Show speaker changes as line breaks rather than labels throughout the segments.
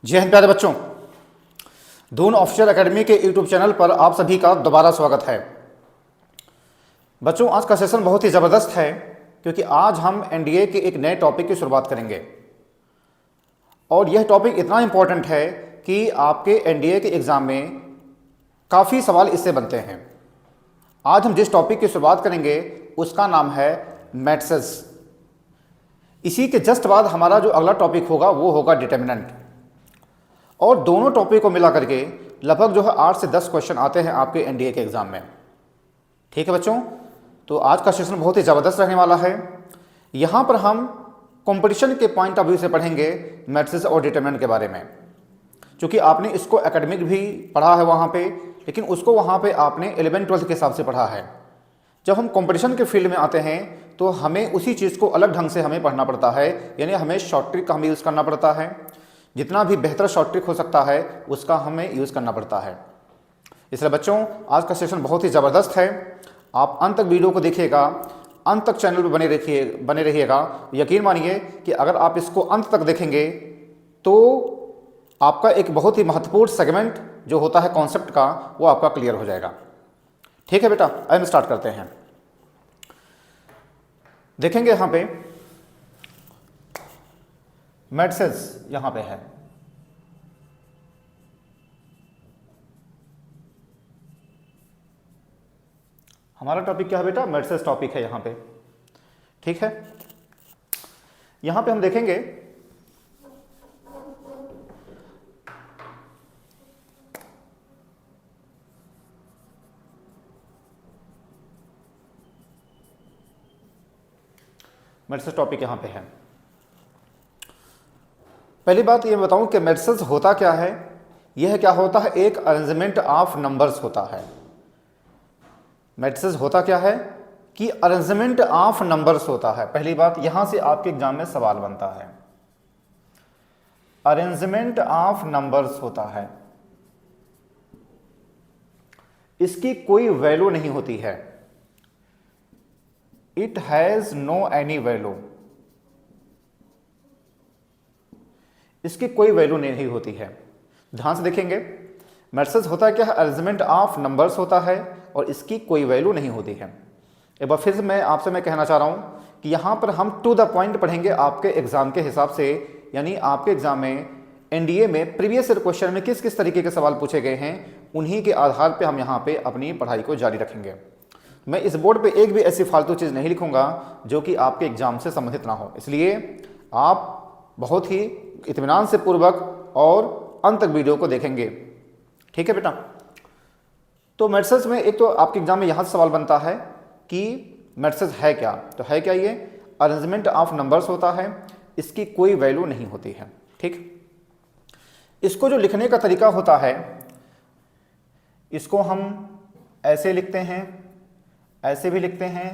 जय हिंद प्यारे बच्चों, दून ऑफिशियल एकेडमी के यूट्यूब चैनल पर आप सभी का दोबारा स्वागत है। बच्चों, आज का सेशन बहुत ही ज़बरदस्त है क्योंकि आज हम एनडीए के एक नए टॉपिक की शुरुआत करेंगे और यह टॉपिक इतना इम्पोर्टेंट है कि आपके एनडीए के एग्ज़ाम में काफ़ी सवाल इससे बनते हैं। आज हम जिस टॉपिक की शुरुआत करेंगे उसका नाम है मैट्रिसेस। इसी के जस्ट बाद हमारा जो अगला टॉपिक होगा वो होगा डिटर्मिनेंट। और दोनों टॉपिक को मिला करके लगभग जो है 8 से 10 क्वेश्चन आते हैं आपके एनडीए के एग्ज़ाम में। ठीक है बच्चों, तो आज का सेशन बहुत ही ज़बरदस्त रहने वाला है। यहाँ पर हम कंपटीशन के पॉइंट ऑफ व्यू से पढ़ेंगे मैट्रिसेस और डिटरमिनेंट के बारे में, क्योंकि आपने इसको एकेडमिक भी पढ़ा है वहाँ पे, लेकिन उसको वहाँ पे आपने 11th-12th के हिसाब से पढ़ा है। जब हम कंपटीशन के फील्ड में आते हैं तो हमें उसी चीज़ को अलग ढंग से हमें पढ़ना पड़ता है, यानी हमें शॉर्ट ट्रिक का हमें यूज़ करना पड़ता है। जितना भी बेहतर शॉर्ट ट्रिक हो सकता है उसका हमें यूज़ करना पड़ता है। इसलिए बच्चों, आज का सेशन बहुत ही ज़बरदस्त है। आप अंत तक वीडियो को देखिएगा, अंत तक चैनल पर बने रहिएगा। यकीन मानिए कि अगर आप इसको अंत तक देखेंगे तो आपका एक बहुत ही महत्वपूर्ण सेगमेंट जो होता है कॉन्सेप्ट का, वो आपका क्लियर हो जाएगा। ठीक है बेटा, अब हम स्टार्ट करते हैं। देखेंगे यहाँ पे मैट्रिसेस यहाँ पे है। हमारा टॉपिक क्या है बेटा? मैट्रिसेस टॉपिक है यहाँ पे। ठीक है, यहाँ पे हम देखेंगे मैट्रिसेस टॉपिक यहाँ पे है। पहली बात ये बताऊं कि मैट्रिसेस होता क्या है। यह क्या होता है? एक अरेंजमेंट ऑफ नंबर्स होता है। मैट्रिसेस होता क्या है कि अरेंजमेंट ऑफ नंबर्स होता है। पहली बात, यहां से आपके एग्जाम में सवाल बनता है। अरेंजमेंट ऑफ नंबर्स होता है, इसकी कोई वैल्यू नहीं होती है। It has no any value, इसकी कोई वैल्यू नहीं होती है। ध्यान से देखेंगे, मैट्रिसेस होता क्या है? अरेंजमेंट ऑफ नंबर्स होता है और इसकी कोई वैल्यू नहीं होती है। एक बार फिर मैं आपसे कहना चाह रहा हूं कि यहां पर हम टू द पॉइंट पढ़ेंगे आपके एग्जाम के हिसाब से, यानी आपके एग्जाम में एनडीए में प्रीवियस ईयर क्वेश्चन में किस किस तरीके के सवाल पूछे गए हैं, उन्हीं के आधार पर हम यहाँ पे अपनी पढ़ाई को जारी रखेंगे। मैं इस बोर्ड पे एक भी ऐसी फालतू चीज़ नहीं लिखूंगा जो कि आपके एग्जाम से संबंधित ना हो, इसलिए आप बहुत ही इत्मीनान से पूर्वक और अंत तक वीडियो को देखेंगे। ठीक है बेटा, तो मैट्रिसेस में एक तो आपके एग्जाम में यहाँ से सवाल बनता है कि मैट्रिसेस है क्या। तो है क्या? ये अरेंजमेंट ऑफ नंबर्स होता है, इसकी कोई वैल्यू नहीं होती है। ठीक, इसको जो लिखने का तरीका होता है, इसको हम ऐसे लिखते हैं, ऐसे भी लिखते हैं,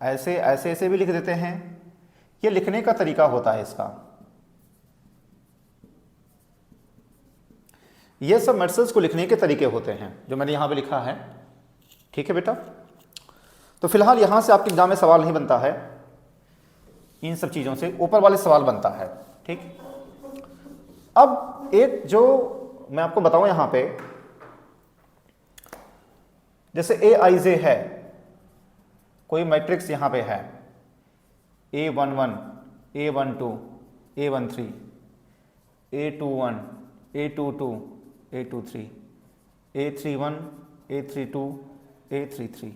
ऐसे ऐसे ऐसे भी लिख देते हैं। ये लिखने का तरीका होता है इसका। ये सब मैट्रिसेस को लिखने के तरीके होते हैं जो मैंने यहां पे लिखा है। ठीक है बेटा, तो फिलहाल यहां से आपके एग्जाम में सवाल नहीं बनता है, इन सब चीजों से ऊपर वाले सवाल बनता है। ठीक, अब एक जो मैं आपको बताऊं यहां पे, जैसे A-I-J है, कोई मैट्रिक्स यहां पे है, A11, A12, A13, A21, A22, A23, A31, A32, A33।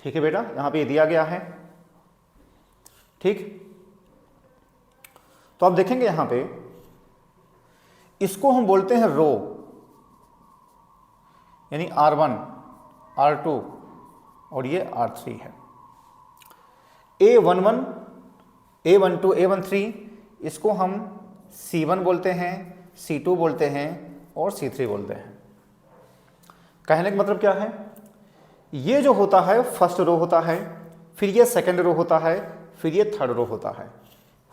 ठीक है बेटा, यहां पे ये दिया गया है। ठीक, तो आप देखेंगे यहां पे इसको हम बोलते हैं रो, यानी R1, R2 और ये R3 है। A11, A12, A13 इसको हम C1 बोलते हैं, C2 बोलते हैं और C3 बोलते हैं। कहने का मतलब क्या है? ये जो होता है फर्स्ट रो होता है, फिर ये सेकंड रो होता है, फिर ये थर्ड रो होता है।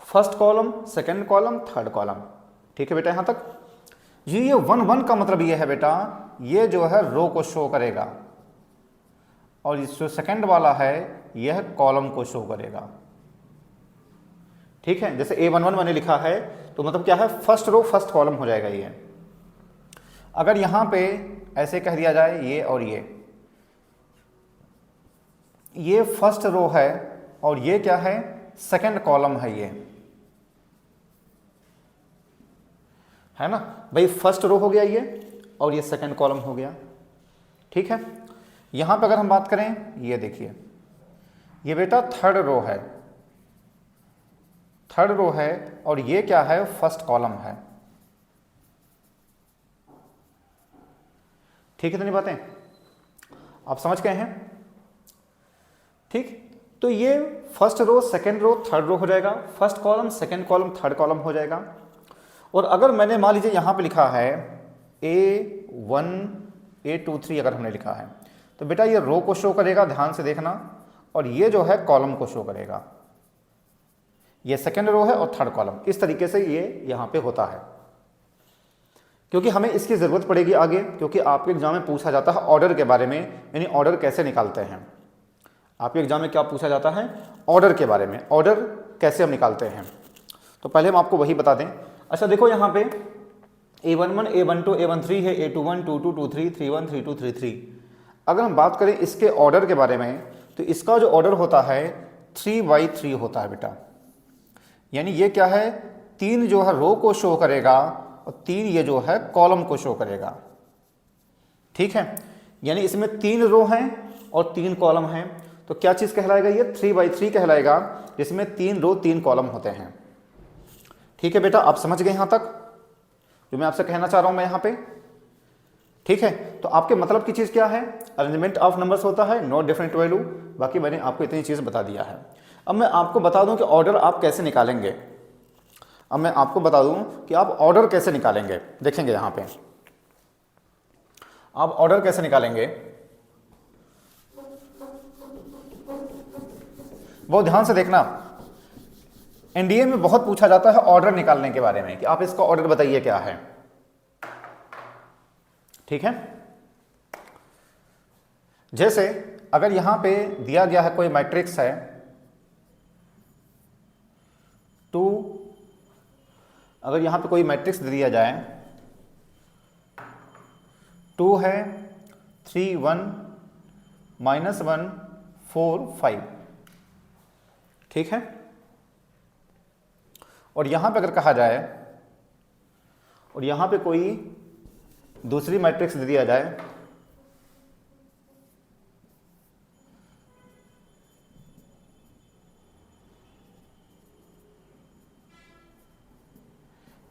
First column, second column, third column. ठीक है बेटा, यहां तक ये 1-1 का मतलब ये है बेटा, ये जो है रो को शो करेगा और जो सेकंड वाला है यह कॉलम को शो करेगा। ठीक है, जैसे A11 मैंने लिखा है तो मतलब क्या है, फर्स्ट रो फर्स्ट कॉलम हो जाएगा ये। अगर यहाँ पे ऐसे कह दिया जाए ये और ये फर्स्ट रो है और ये क्या है, सेकंड कॉलम है, ये है ना भाई, फर्स्ट रो हो गया ये और ये सेकंड कॉलम हो गया। ठीक है, यहां पे अगर हम बात करें, ये देखिए ये बेटा थर्ड रो है, थर्ड रो है और ये क्या है, फर्स्ट कॉलम है। ठीक है, इतनी बातें आप समझ गए हैं। ठीक, तो ये first row second row third row हो जाएगा, first column second column third column हो जाएगा। और अगर मैंने मान लीजिए यहां पे लिखा है A1 A2 3 अगर हमने लिखा है, तो बेटा ये रो को शो करेगा, ध्यान से देखना, और ये जो है कॉलम को शो करेगा। ये सेकंड रो है और थर्ड कॉलम, इस तरीके से ये यहां पे होता है, क्योंकि हमें इसकी ज़रूरत पड़ेगी आगे, क्योंकि आपके एग्जाम में पूछा जाता है ऑर्डर के बारे में, यानी ऑर्डर कैसे निकालते हैं। आपके एग्जाम में क्या पूछा जाता है, ऑर्डर के बारे में, ऑर्डर कैसे हम निकालते हैं। तो पहले हम आपको वही बता दें। अच्छा देखो यहाँ पे A11 A12 A13 है, A21 22 23 31 32 33। अगर हम बात करें इसके ऑर्डर के बारे में, तो इसका जो ऑर्डर होता है 3/3 होता है बेटा, यानी ये क्या है, 3 जो है रो को शो करेगा और 3 ये जो है कॉलम को शो करेगा। ठीक है, यानी इसमें 3 रो हैं और 3 कॉलम हैं, तो क्या चीज़ कहलाएगा, ये 3/3 कहलाएगा, जिसमें 3 रो 3 कॉलम होते हैं। ठीक है बेटा, आप समझ गए यहाँ तक जो मैं आपसे कहना चाह रहा हूँ मैं यहाँ पे। ठीक है, तो आपके मतलब की चीज़ क्या है, अरेंजमेंट ऑफ नंबर्स होता है, नॉट डिफरेंट वैल्यू। बाकी मैंने आपको इतनी चीज़ बता दिया है। अब मैं आपको बता दूं कि ऑर्डर आप कैसे निकालेंगे। अब मैं आपको बता दूं कि आप ऑर्डर कैसे निकालेंगे। देखेंगे यहाँ पे आप ऑर्डर कैसे निकालेंगे, बहुत ध्यान से देखना। एनडीए में बहुत पूछा जाता है ऑर्डर निकालने के बारे में कि आप इसका ऑर्डर बताइए क्या है। ठीक है, जैसे अगर यहां पे दिया गया है कोई मैट्रिक्स है 2, अगर यहां पे कोई मैट्रिक्स दिया जाए 2 है 3 1 -1 4 5। ठीक है, और यहां पे अगर कहा जाए और यहां पे कोई दूसरी मैट्रिक्स दे दिया जाए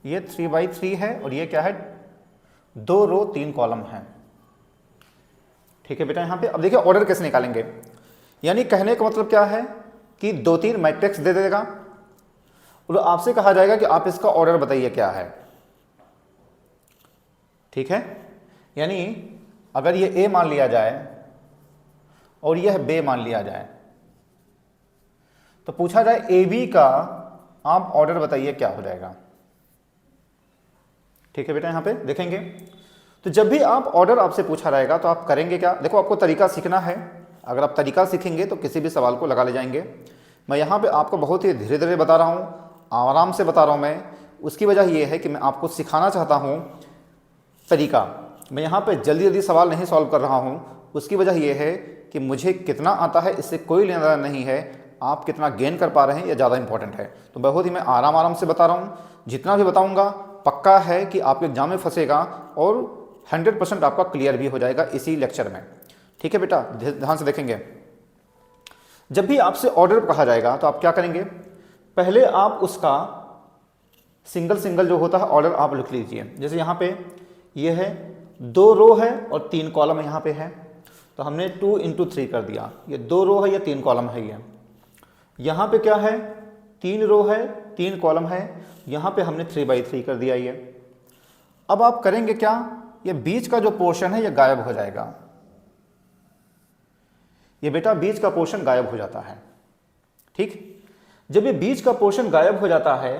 ये 3/3 है और ये क्या है, 2 रो 3 कॉलम है। ठीक है बेटा, यहां पे अब देखिए ऑर्डर कैसे निकालेंगे। यानी कहने का मतलब क्या है कि 2-3 मैट्रिक्स दे देगा और आपसे कहा जाएगा कि आप इसका ऑर्डर बताइए क्या है। ठीक है, यानी अगर ये A मान लिया जाए और यह B मान लिया जाए, तो पूछा जाए AB का आप ऑर्डर बताइए क्या हो जाएगा। ठीक है बेटा, यहां पे देखेंगे तो जब भी आप ऑर्डर आपसे पूछा रहेगा तो आप करेंगे क्या। देखो आपको तरीका सीखना है, अगर आप तरीका सीखेंगे तो किसी भी सवाल को लगा ले जाएंगे। मैं यहाँ पे आपको बहुत ही धीरे धीरे बता रहा हूँ, आराम से बता रहा हूँ मैं। उसकी वजह यह है कि मैं आपको सिखाना चाहता हूँ तरीका। मैं यहाँ पे जल्दी जल्दी सवाल नहीं सॉल्व कर रहा हूँ। उसकी वजह यह है कि मुझे कितना आता है इससे कोई लेना देना नहीं है, आप कितना गेन कर पा रहे हैं ये ज़्यादा इंपॉर्टेंट है। तो बहुत ही मैं आराम से बता रहा हूँ। जितना भी बताऊँगा पक्का है कि आपके एग्जाम में फंसेगा और 100% आपका क्लियर भी हो जाएगा इसी लेक्चर में। ठीक है बेटा, ध्यान से देखेंगे। जब भी आपसे ऑर्डर कहा जाएगा तो आप क्या करेंगे, पहले आप उसका सिंगल जो होता है ऑर्डर आप लिख लीजिए। जैसे यहाँ पे ये है 2 रो है और 3 कॉलम यहाँ पे है, तो हमने 2 × 3 कर दिया। ये 2 रो है, ये 3 कॉलम है। ये यहाँ पे क्या है, 3 रो है 3 कॉलम है, यहाँ पे हमने 3/3 कर दिया। ये अब आप करेंगे क्या, ये बीच का जो पोर्शन है ये गायब हो जाएगा। ये बेटा बीच का पोर्शन गायब हो जाता है। ठीक, जब ये बीच का पोर्शन गायब हो जाता है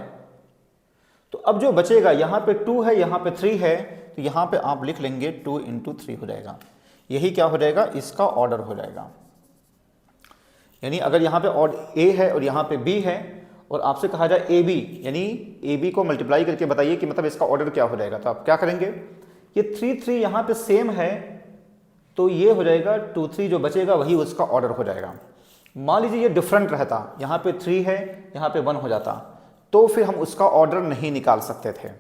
तो अब जो बचेगा, यहाँ पे 2 है यहाँ पे 3 है, तो यहाँ पे आप लिख लेंगे 2 × 3 हो जाएगा। यही क्या हो जाएगा, इसका ऑर्डर हो जाएगा। यानी अगर यहाँ पे A है और यहाँ पे B है और आपसे कहा जाए ए बी, यानी ए बी को मल्टीप्लाई करके बताइए कि मतलब इसका ऑर्डर क्या हो जाएगा, तो आप क्या करेंगे, ये 3 3 यहाँ पे सेम है तो ये हो जाएगा 2 3, जो बचेगा वही उसका ऑर्डर हो जाएगा। मान लीजिए ये डिफरेंट रहता, यहाँ पे 3 है यहाँ पे 1 हो जाता, तो फिर हम उसका ऑर्डर नहीं निकाल सकते थे।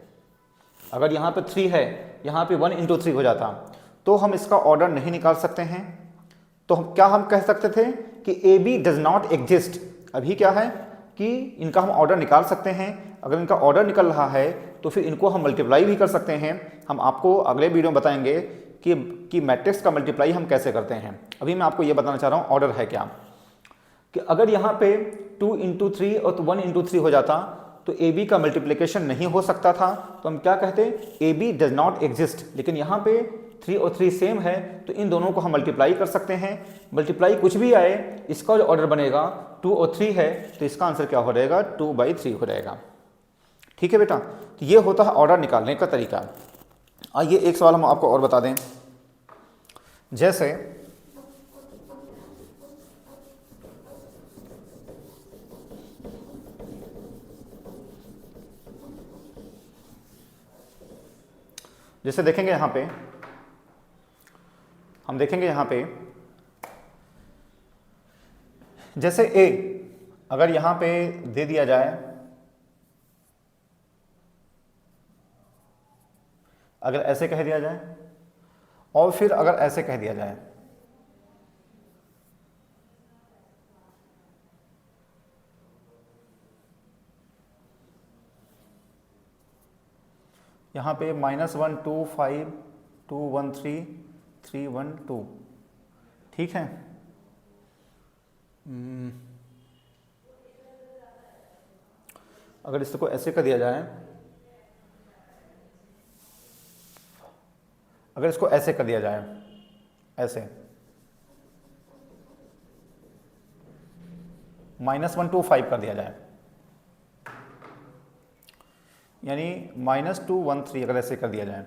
अगर यहाँ पे 3 है यहाँ पे 1 × 3 हो जाता तो हम इसका ऑर्डर नहीं निकाल सकते हैं। तो हम कह सकते थे कि A B does not exist. अभी क्या है कि इनका हम ऑर्डर निकाल सकते हैं। अगर इनका ऑर्डर निकल रहा है तो फिर इनको हम मल्टीप्लाई भी कर सकते हैं। हम आपको अगले वीडियो में बताएंगे कि मैट्रिक्स का मल्टीप्लाई हम कैसे करते हैं। अभी मैं आपको ये बताना चाह रहा हूँ ऑर्डर है क्या, कि अगर यहाँ पे 2 × 3 और 1 × 3 हो जाता तो ए बी का मल्टीप्लिकेशन नहीं हो सकता था, तो हम क्या कहते, A B does not exist. लेकिन यहाँ पे 3 और 3 सेम है तो इन दोनों को हम मल्टीप्लाई कर सकते हैं। मल्टीप्लाई कुछ भी आए, इसका जो ऑर्डर बनेगा 2 और 3 है तो इसका आंसर क्या हो जाएगा, 2/3 हो जाएगा। ठीक है बेटा, तो ये होता है ऑर्डर निकालने का तरीका। आइए एक सवाल हम आपको और बता दें, जैसे देखेंगे यहाँ पे, हम देखेंगे यहाँ पे जैसे ए अगर यहाँ पे दे दिया जाए, अगर ऐसे कह दिया जाए और फिर अगर ऐसे कह दिया जाए, यहाँ पे -1 2 5 2 1 3 3 1 2, ठीक है। अगर इसको ऐसे कर दिया जाए, अगर इसको ऐसे कर दिया जाए, ऐसे -1 2 5 कर दिया जाए, यानी -2 1 3 अगर ऐसे कर दिया जाए,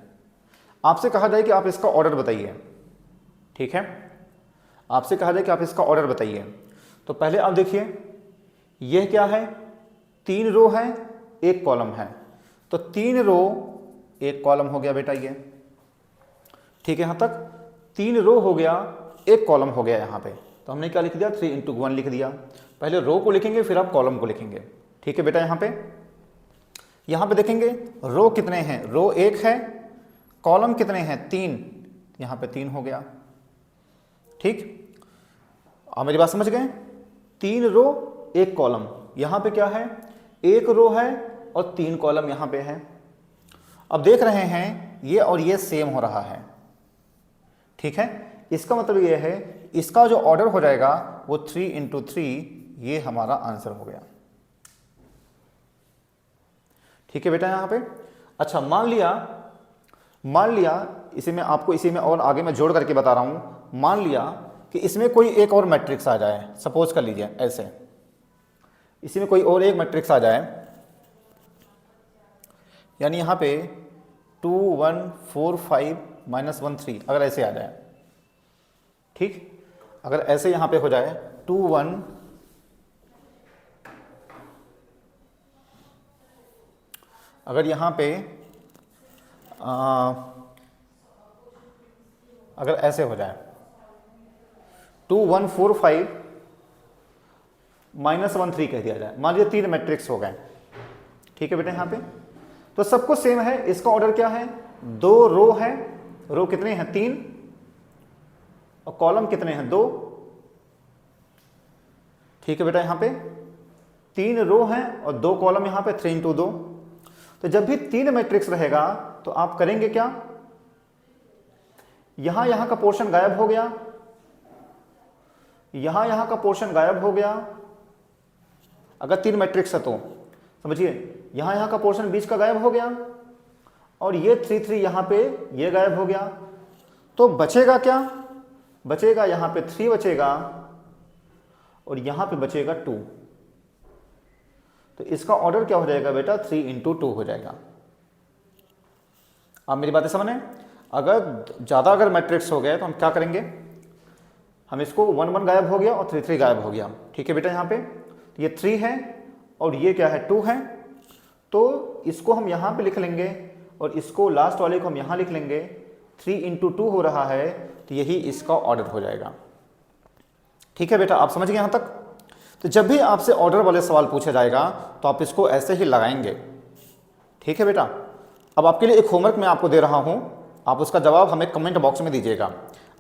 आपसे कहा जाए कि आप इसका ऑर्डर बताइए, ठीक है, आपसे कहा जाए कि आप इसका ऑर्डर बताइए, तो पहले आप देखिए यह क्या है, 3 रो है 1 कॉलम है, तो 3 रो 1 कॉलम हो गया बेटा ये, ठीक है। यहाँ तक 3 रो हो गया 1 कॉलम हो गया। यहाँ पे तो हमने क्या लिख दिया, 3 × 1 लिख दिया। पहले रो को लिखेंगे फिर आप कॉलम को लिखेंगे, ठीक है बेटा। यहाँ पे देखेंगे रो कितने हैं, रो 1 है, कॉलम कितने हैं 3, यहाँ पे 3 हो गया, ठीक। आप मेरी बात समझ गए, 3 रो 1 कॉलम, यहाँ पे क्या है 1 रो है और 3 कॉलम यहाँ पे है। अब देख रहे हैं ये और ये सेम हो रहा है, ठीक है। इसका मतलब ये है इसका जो ऑर्डर हो जाएगा वो 3 × 3, ये हमारा आंसर हो गया, ठीक है बेटा। यहाँ पे अच्छा मान लिया इसी में आपको इसी में और आगे मैं जोड़ करके बता रहा हूं, मान लिया कि इसमें कोई एक और मैट्रिक्स आ जाए, सपोज कर लीजिए ऐसे, इसी में कोई और एक मैट्रिक्स आ जाए, यानी यहाँ पे 2 1 4 5 -1 3 अगर ऐसे आ जाए, ठीक। अगर ऐसे यहाँ पे हो जाए 2 1 अगर यहाँ पे अगर ऐसे हो जाए 2 1 4 5 -1 3 कह दिया जाए, मान लीजिए 3 मैट्रिक्स हो गए, ठीक है बेटा। यहाँ पे तो सब कुछ सेम है, इसका ऑर्डर क्या है, 2 रो है, रो कितने हैं 3 और कॉलम कितने हैं 2, ठीक है बेटा। यहाँ पे 3 रो हैं और 2 कॉलम, यहाँ पे 3 × 2। तो जब भी 3 मैट्रिक्स रहेगा तो आप करेंगे क्या, यहां का पोर्शन गायब हो गया, यहां का पोर्शन गायब हो गया। अगर 3 मैट्रिक्स है तो समझिए यहां का पोर्शन बीच का गायब हो गया और ये 3 3 यहां पे ये गायब हो गया, तो बचेगा क्या, बचेगा यहां पे 3 बचेगा और यहां पे बचेगा 2। तो इसका ऑर्डर क्या हो जाएगा बेटा, 3 × 2 हो जाएगा। आप मेरी बातें समझ रहे हैं। अगर ज़्यादा अगर मैट्रिक्स हो गए तो हम क्या करेंगे, हम इसको 1 1 गायब हो गया और 3 3 गायब हो गया, ठीक है बेटा। यहाँ पे ये 3 है और ये क्या है 2 है, तो इसको हम यहाँ पे लिख लेंगे और इसको लास्ट वाले को हम यहाँ लिख लेंगे। 3 × 2 हो रहा है, तो यही इसका ऑर्डर हो जाएगा। ठीक है बेटा, आप समझ गए यहाँ तक। तो जब भी आपसे ऑर्डर वाले सवाल पूछा जाएगा तो आप इसको ऐसे ही लगाएंगे। ठीक है बेटा। अब आपके लिए एक होमवर्क मैं आपको दे रहा हूँ, आप उसका जवाब हमें कमेंट बॉक्स में दीजिएगा।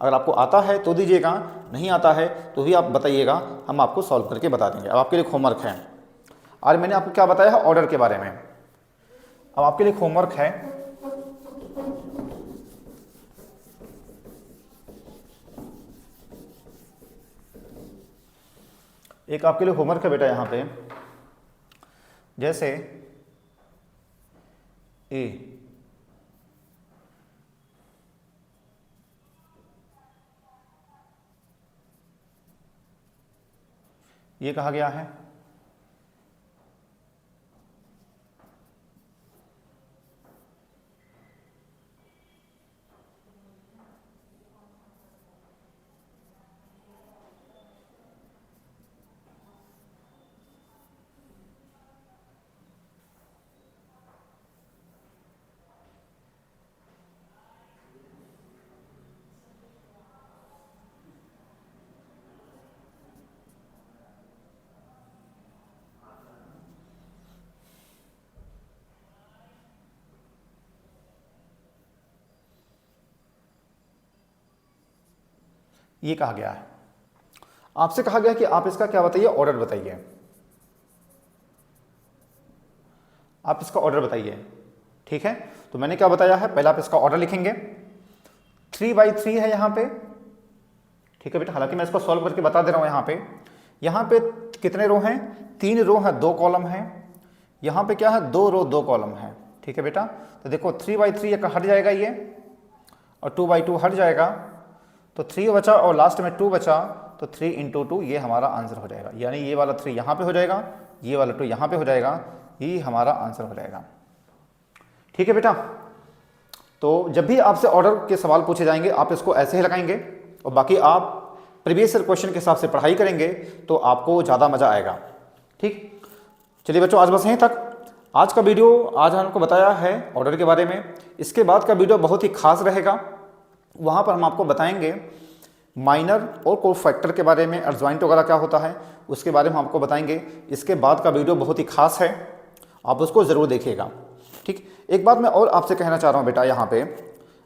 अगर आपको आता है तो दीजिएगा, नहीं आता है तो भी आप बताइएगा, हम आपको सॉल्व करके बता देंगे। अब आपके लिए होमवर्क है, आज मैंने आपको क्या बताया है ऑर्डर के बारे में। अब आपके लिए होमवर्क है, एक आपके लिए होमवर्क है बेटा यहाँ पे, जैसे ए ये कहा गया है, ये कहा गया है। आपसे कहा गया कि आप इसका क्या बताइए, ऑर्डर बताइए। आप इसका ऑर्डर बताइए। ठीक है, तो मैंने क्या बताया है, पहले आप इसका ऑर्डर लिखेंगे। 3/3 है यहाँ पे। ठीक है बेटा, हालांकि मैं इसको सॉल्व करके बता दे रहा हूँ। यहाँ पे कितने रो हैं, 3 रो हैं, 2 कॉलम हैं। यहाँ पे क्या है, 2 रो 2 कॉलम है। ठीक है बेटा, तो देखो 3/3 एक हट जाएगा ये, और 2/2 हट जाएगा, तो 3 बचा और लास्ट में 2 बचा, तो 3 × 2 ये हमारा आंसर हो जाएगा। यानी ये वाला 3 यहाँ पे हो जाएगा, ये वाला 2 यहाँ पे हो जाएगा, ये हमारा आंसर हो जाएगा। ठीक है बेटा, तो जब भी आपसे ऑर्डर के सवाल पूछे जाएंगे आप इसको ऐसे ही लगाएंगे, और बाकी आप प्रीवियस ईयर क्वेश्चन के हिसाब से पढ़ाई करेंगे तो आपको ज़्यादा मज़ा आएगा। ठीक, चलिए बच्चों, आज बस यहीं तक। आज का वीडियो, आज हमको बताया है ऑर्डर के बारे में। इसके बाद का वीडियो बहुत ही खास रहेगा, वहाँ पर हम आपको बताएंगे माइनर और कोफैक्टर के बारे में, एडजॉइंट वगैरह क्या होता है उसके बारे में हम आपको बताएंगे। इसके बाद का वीडियो बहुत ही खास है, आप उसको ज़रूर देखिएगा। ठीक, एक बात मैं और आपसे कहना चाह रहा हूँ बेटा यहाँ पे,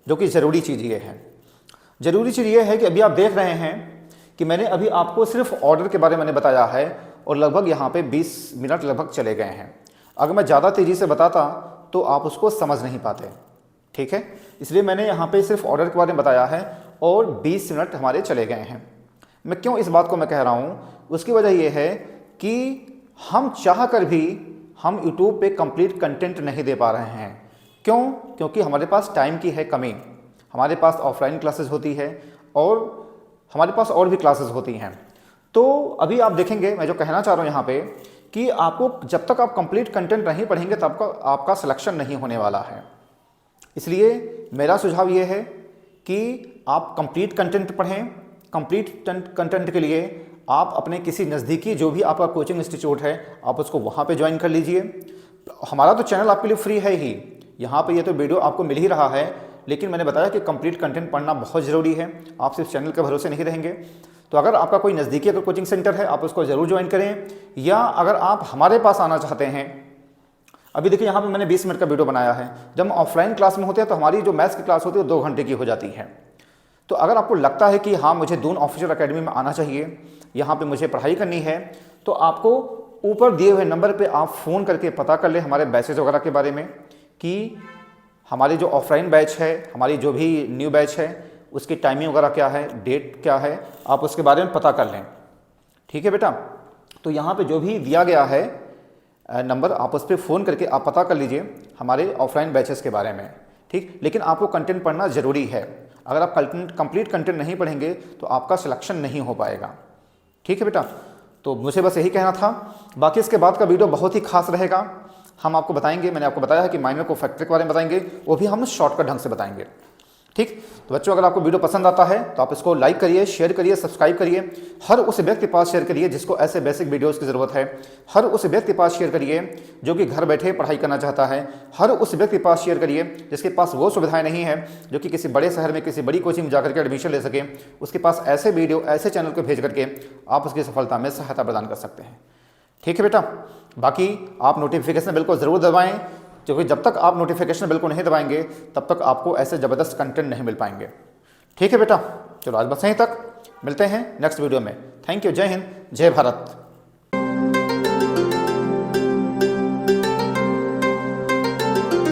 जो कि ज़रूरी चीज़ ये है। ज़रूरी चीज़ ये है कि अभी आप देख रहे हैं कि मैंने अभी आपको सिर्फ ऑर्डर के बारे में बताया है, और लगभग यहाँ पे 20 मिनट लगभग चले गए हैं। अगर मैं ज़्यादा तेज़ी से बताता तो आप उसको समझ नहीं पाते। ठीक है, इसलिए मैंने यहाँ पे सिर्फ ऑर्डर के बारे में बताया है और 20 मिनट हमारे चले गए हैं। मैं क्यों इस बात को मैं कह रहा हूँ, उसकी वजह ये है कि हम चाह कर भी हम YouTube पे कंप्लीट कंटेंट नहीं दे पा रहे हैं। क्यों? क्योंकि हमारे पास टाइम की है कमी। हमारे पास ऑफलाइन क्लासेस होती है और हमारे पास और भी क्लासेस होती हैं। तो अभी आप देखेंगे, मैं जो कहना चाह रहा हूँ यहाँ पे, कि आपको जब तक आप कंप्लीट कंटेंट नहीं पढ़ेंगे तब तक आपका सिलेक्शन नहीं होने वाला है। इसलिए मेरा सुझाव ये है कि आप कंप्लीट कंटेंट पढ़ें। कंप्लीट कंटेंट के लिए आप अपने किसी नज़दीकी जो भी आपका कोचिंग इंस्टीट्यूट है आप उसको वहाँ पे ज्वाइन कर लीजिए। हमारा तो चैनल आपके लिए फ्री है ही, यहाँ पे ये तो वीडियो आपको मिल ही रहा है, लेकिन मैंने बताया कि कंप्लीट कंटेंट पढ़ना बहुत ज़रूरी है। आप सिर्फ चैनल के भरोसे नहीं रहेंगे। तो अगर आपका कोई नज़दीकी अगर कोचिंग सेंटर है आप उसको ज़रूर ज्वाइन करें, या अगर आप हमारे पास आना चाहते हैं, अभी देखिए यहाँ पे मैंने 20 मिनट का वीडियो बनाया है। जब हम ऑफलाइन क्लास में होते हैं तो हमारी जो मैथ्स की क्लास होती है वो 2 घंटे की हो जाती है। तो अगर आपको लगता है कि हाँ मुझे दून ऑफिशियल एकेडमी में आना चाहिए, यहाँ पे मुझे पढ़ाई करनी है, तो आपको ऊपर दिए हुए नंबर पे आप फ़ोन करके पता कर लें हमारे बैचेज वगैरह के बारे में, कि हमारी जो ऑफलाइन बैच है, हमारी जो भी न्यू बैच है, उसकी टाइमिंग वगैरह क्या है, डेट क्या है, आप उसके बारे में पता कर लें। ठीक है बेटा, तो यहाँ पे जो भी दिया गया है नंबर, आप उस पर फ़ोन करके आप पता कर लीजिए हमारे ऑफलाइन बैचेस के बारे में। ठीक, लेकिन आपको कंटेंट पढ़ना ज़रूरी है। अगर आप कंप्लीट कंटेंट नहीं पढ़ेंगे तो आपका सिलेक्शन नहीं हो पाएगा। ठीक है बेटा, तो मुझे बस यही कहना था। बाकी इसके बाद का वीडियो बहुत ही खास रहेगा। हम आपको बताएंगे, मैंने आपको बताया है कि माइनर कोफैक्टर के बारे में बताएंगे, वो भी हम शॉर्टकट ढंग से बताएंगे। ठीक। तो बच्चों, अगर आपको वीडियो पसंद आता है तो आप इसको लाइक करिए, शेयर करिए, सब्सक्राइब करिए। हर उस व्यक्ति के पास शेयर करिए जिसको ऐसे बेसिक वीडियोस की ज़रूरत है। हर उस व्यक्ति के पास शेयर करिए जो कि घर बैठे पढ़ाई करना चाहता है। हर उस व्यक्ति के पास शेयर करिए जिसके पास वो सुविधाएं नहीं है जो कि किसी बड़े शहर में किसी बड़ी कोचिंग में जाकर के एडमिशन ले सके। उसके पास ऐसे वीडियो, ऐसे चैनल को भेज करके आप उसकी सफलता में सहायता प्रदान कर सकते हैं। ठीक है बेटा। बाकी आप नोटिफिकेशन बेल को ज़रूर दबाएँ, क्योंकि जब तक आप नोटिफिकेशन बेल को नहीं दबाएंगे तब तक आपको ऐसे ज़बरदस्त कंटेंट नहीं मिल पाएंगे। ठीक है बेटा। चलो आज बस यहीं तक, मिलते हैं नेक्स्ट वीडियो में। Thank you. जय हिंद, जय भारत।